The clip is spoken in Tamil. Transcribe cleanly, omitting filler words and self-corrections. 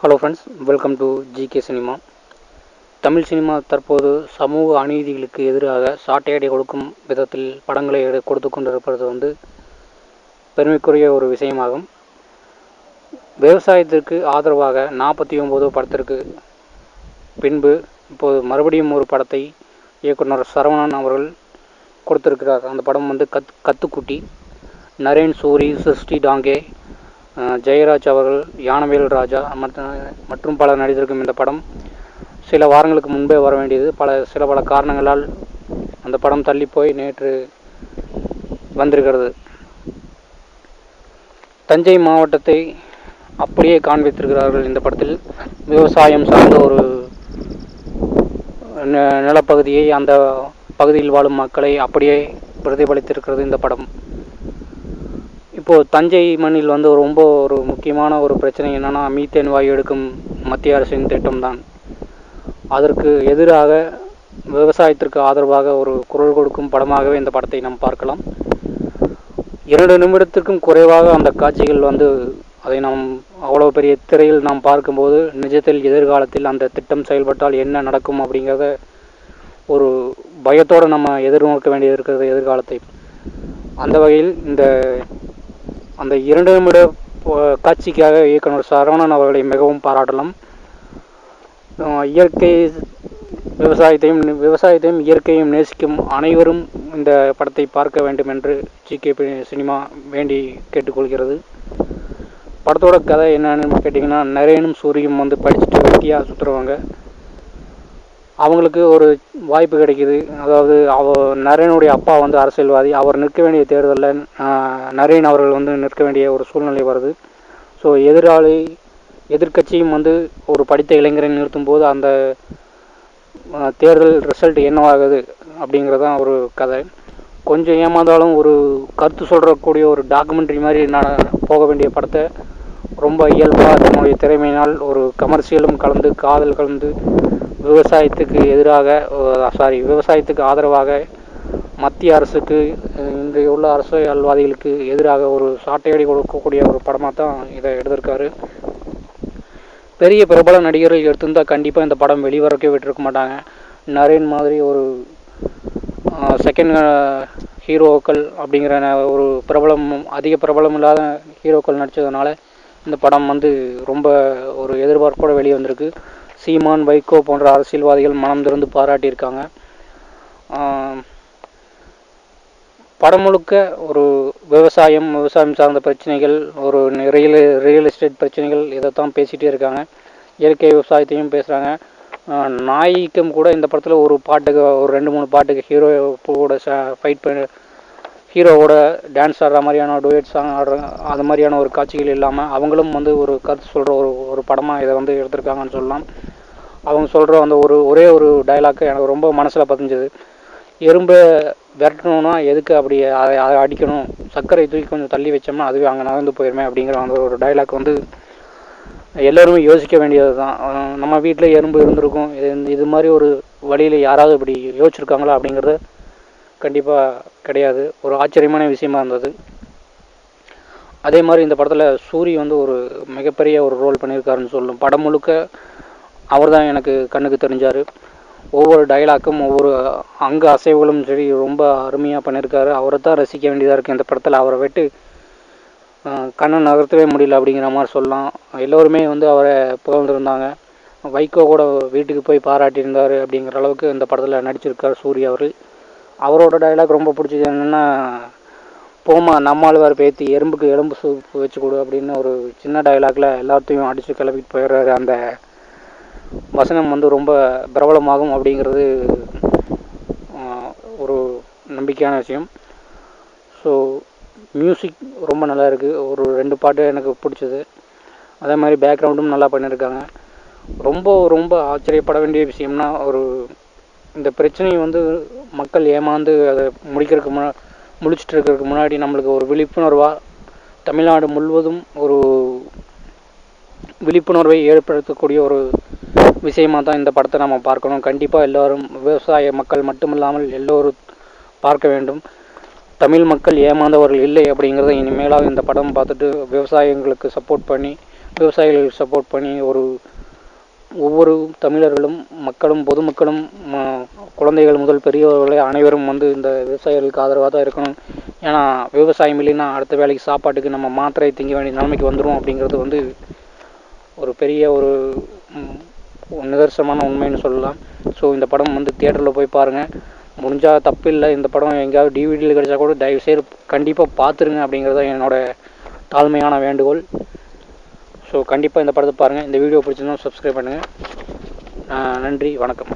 Hello friends, welcome to GK cinema. Tamil cinema தற்போது சமூக அநீதிகளுக்கு எதிராக சாட்டையடி கொடுக்கும் விதத்தில் படங்களை கொடுத்து கொண்டிருப்பது பெருமைக்குரிய ஒரு விஷயமாகும். விவசாயத்திற்கு ஆதரவாக 49 படத்திற்கு பின்பு இப்போது மறுபடியும் ஒரு படத்தை இயக்குனர் சரவணன் அவர்கள் கொடுத்திருக்கிறார். அந்த படம் கத்துக்குட்டி. நரேன், சூரி, சிருஷ்டி டாங்கே, ஜெயராஜ் அவர்கள், யானவேல் ராஜா மற்றும் பலர் நடித்திருக்கும் இந்த படம் சில வாரங்களுக்கு முன்பே வர வேண்டியது சில பல காரணங்களால் அந்த படம் தள்ளி போய் நேற்று வந்திருக்கிறது. தஞ்சை மாவட்டத்தை அப்படியே காண்பித்திருக்கிறார்கள் இந்த படத்தில். விவசாயம் சார்ந்த ஒரு நிலப்பகுதியை, அந்த பகுதியில் வாழும் மக்களை அப்படியே பிரதிபலித்திருக்கிறது இந்த படம். இப்போது தஞ்சை மண்ணில் ரொம்ப ஒரு முக்கியமான ஒரு பிரச்சனை என்னென்னா, மீத்தேன் வாயு எடுக்கும் மத்திய அரசின் திட்டம்தான். அதற்கு எதிராக விவசாயத்திற்கு ஆதரவாக ஒரு குரல் கொடுக்கும் படமாகவே இந்த படத்தை நாம் பார்க்கலாம். 2 நிமிடத்திற்கும் குறைவாக அந்த காட்சிகள் அதை நாம் அவ்வளோ பெரிய திரையில் நாம் பார்க்கும்போது நிஜத்தில் எதிர்காலத்தில் அந்த திட்டம் செயல்பட்டால் என்ன நடக்கும் அப்படிங்கிறத ஒரு பயத்தோடு நம்ம எதிர்நோக்க வேண்டியது இருக்கிறது எதிர்காலத்தை. அந்த வகையில் அந்த 2 நிமிட காட்சிக்காக இயக்குனர் சரவணன் அவர்களை மிகவும் பாராட்டலாம். விவசாயத்தையும் இயற்கையும் நேசிக்கும் அனைவரும் இந்த படத்தை பார்க்க வேண்டும் என்று ஜிகே சினிமா வேண்டி கேட்டுக்கொள்கிறது. படத்தோட கதை என்னன்னு கேட்டிங்கன்னா, நரேனும் சூரியும் படிச்சுட்டு வெட்டியாக சுற்றுறவங்க. அவங்களுக்கு ஒரு வாய்ப்பு கிடைக்கிது. அதாவது நரேனுடைய அப்பா அரசியல்வாதி. அவர் நிற்க வேண்டிய தேர்தலில் நரேன் அவர்கள் நிற்க வேண்டிய ஒரு சூழ்நிலை வருது. ஸோ எதிர்கட்சியும் ஒரு படித்த இளைஞரை நிறுத்தும் போது அந்த தேர்தல் ரிசல்ட் என்னவாகுது அப்படிங்கிறதான் ஒரு கதை. கொஞ்சம் ஏமாந்தாலும் ஒரு கருத்து சொல்கிறக்கூடிய ஒரு டாக்குமெண்ட்ரி மாதிரி போக வேண்டிய படத்தை ரொம்ப இயல்பாக தன்னுடைய திறமையினால் ஒரு கமர்ஷியலும் கலந்து, காதல் கலந்து, விவசாயத்துக்கு ஆதரவாக மத்திய அரசுக்கு, இன்றைய உள்ள அரசியல்வாதிகளுக்கு எதிராக ஒரு சாட்டையடி கொடுக்கக்கூடிய ஒரு படமாக தான் இதை எடுத்திருக்காரு. பெரிய பிரபல நடிகர்கள் எடுத்திருந்தால் கண்டிப்பாக இந்த படம் வெளிவரக்கே விட்டுருக்க மாட்டாங்க. நரேன் மாதிரி ஒரு செகண்ட் ஹீரோக்கள் அப்படிங்கிற ஒரு அதிக பிரபலம் இல்லாத ஹீரோக்கள் நடித்ததுனால இந்த படம் ரொம்ப ஒரு எதிர்பார்ப்போட வெளியே வந்திருக்கு. சீமான், வைகோ போன்ற அரசியல்வாதிகள் மனம் திறந்து பாராட்டியிருக்காங்க. படம் முழுக்க ஒரு விவசாயம் சார்ந்த பிரச்சனைகள், ஒரு ரியல் எஸ்டேட் பிரச்சனைகள், இதைத்தான் பேசிகிட்டே இருக்காங்க. இயற்கை விவசாயத்தையும் பேசுகிறாங்க. நாய்க்கும் கூட இந்த படத்தில் ஒரு 2-3 பாட்டுக்கு ஹீரோவோட ஃபைட் பண்ணி ஹீரோவோட டான்ஸ் ஆடுற மாதிரியான டூயட் சாங் ஆடுற அது மாதிரியான ஒரு காட்சிகள் இல்லாமல் அவங்களும் ஒரு கருத்து சொல்கிற ஒரு படமாக இதை எடுத்திருக்காங்கன்னு சொல்லலாம். அவங்க சொல்கிற ஒரே ஒரு டைலாக்கு எனக்கு ரொம்ப மனசில் பதிஞ்சது. எறும்பை விரட்டணும்னா எதுக்கு அப்படி அதை அடிக்கணும், சர்க்கரை தூக்கி கொஞ்சம் தள்ளி வச்சோம்னா அதுவே அங்கே நகர்ந்து போயிருமே அப்படிங்கிற ஒரு டைலாக் எல்லோருமே யோசிக்க வேண்டியது தான். நம்ம வீட்டில் எறும்பு இருந்திருக்கும். இது மாதிரி ஒரு வழியில் யாராவது இப்படி யோசிச்சிருக்காங்களா அப்படிங்கிறது கண்டிப்பாக கிடையாது. ஒரு ஆச்சரியமான விஷயமா இருந்தது. அதே மாதிரி இந்த படத்தில் சூரி ஒரு மிகப்பெரிய ஒரு ரோல் பண்ணியிருக்காருன்னு சொல்லணும். படம் முழுக்க அவர் தான் எனக்கு கண்ணுக்கு தெரிஞ்சார். ஒவ்வொரு டைலாக்கும், ஒவ்வொரு அங்க அசைவுகளும் சரி ரொம்ப அருமையாக பண்ணியிருக்காரு. அவரை தான் ரசிக்க வேண்டியதாக இருக்குது இந்த படத்தில். அவரை விட்டு கண்ணை நகர்த்தவே முடியல அப்படிங்கிற மாதிரி சொல்லலாம். எல்லோருமே அவரை புகழ்ந்துருந்தாங்க. வைகோ கூட வீட்டுக்கு போய் பாராட்டியிருந்தார் அப்படிங்கிற அளவுக்கு இந்த படத்தில் நடிச்சிருக்கார் சூர்யா அவர். அவரோட டைலாக் ரொம்ப பிடிச்சது என்னென்னா, போமா நம்மாழ்வார் பேத்தி எறும்புக்கு எலும்பு சூப்பு வச்சு கொடு அப்படின்னு ஒரு சின்ன டைலாக்ல எல்லாத்தையும் அடித்து கிளப்பிட்டு போயிடுறாரு. அந்த வசனம் ரொம்ப பிரபலமாகும் அப்படிங்கிறது ஒரு நம்பிக்கையான விஷயம். ஸோ மியூசிக் ரொம்ப நல்லா இருக்குது. ஒரு 2 பாட்டு எனக்கு பிடிச்சது. அதே மாதிரி பேக்ரவுண்டும் நல்லா பண்ணியிருக்காங்க. ரொம்ப ஆச்சரியப்பட வேண்டிய விஷயம்னா, இந்த பிரச்சனையை மக்கள் ஏமாந்து அதை முழிச்சிட்டு இருக்கிறதுக்கு முன்னாடி நம்மளுக்கு ஒரு விழிப்புணர்வாக தமிழ்நாடு முழுவதும் ஒரு விழிப்புணர்வை ஏற்படுத்தக்கூடிய ஒரு விஷயமாக தான் இந்த படத்தை நம்ம பார்க்கணும். கண்டிப்பாக எல்லோரும், விவசாய மக்கள் மட்டுமில்லாமல் எல்லோரும் பார்க்க வேண்டும். தமிழ் மக்கள் ஏமாந்தவர்கள் இல்லை அப்படிங்கிறத இனிமேலாக இந்த படம் பார்த்துட்டு விவசாயிகளுக்கு சப்போர்ட் பண்ணி விவசாயிகளுக்கு சப்போர்ட் பண்ணி ஒவ்வொரு தமிழர்களும் மக்களும் பொதுமக்களும் குழந்தைகள் முதல் பெரியவர்களை அனைவரும் இந்த விவசாயிகளுக்கு ஆதரவாக தான் இருக்கணும். ஏன்னா விவசாயம் இல்லைன்னா அடுத்த வேலைக்கு சாப்பாட்டுக்கு நம்ம மாத்திரை திங்க வேண்டிய நிலைமைக்கு வந்துடும் அப்படிங்கிறது ஒரு பெரிய ஒரு நிதர்சனமான உண்மைன்னு சொல்லலாம். ஸோ இந்த படம் தியேட்டரில் போய் பாருங்கள். முடிஞ்சால் தப்பு இல்லை. இந்த படம் எங்கேயாவது டிவிடியில் கிடைச்சா கூட தயவுசெய்து கண்டிப்பாக பார்த்துருங்க அப்படிங்கிறது தான் என்னோடய தாழ்மையான வேண்டுகோள். ஸோ கண்டிப்பாக இந்த படத்தை பாருங்கள். இந்த வீடியோ பிடிச்சிருந்தா சப்ஸ்கிரைப் பண்ணுங்கள். நன்றி, வணக்கம்.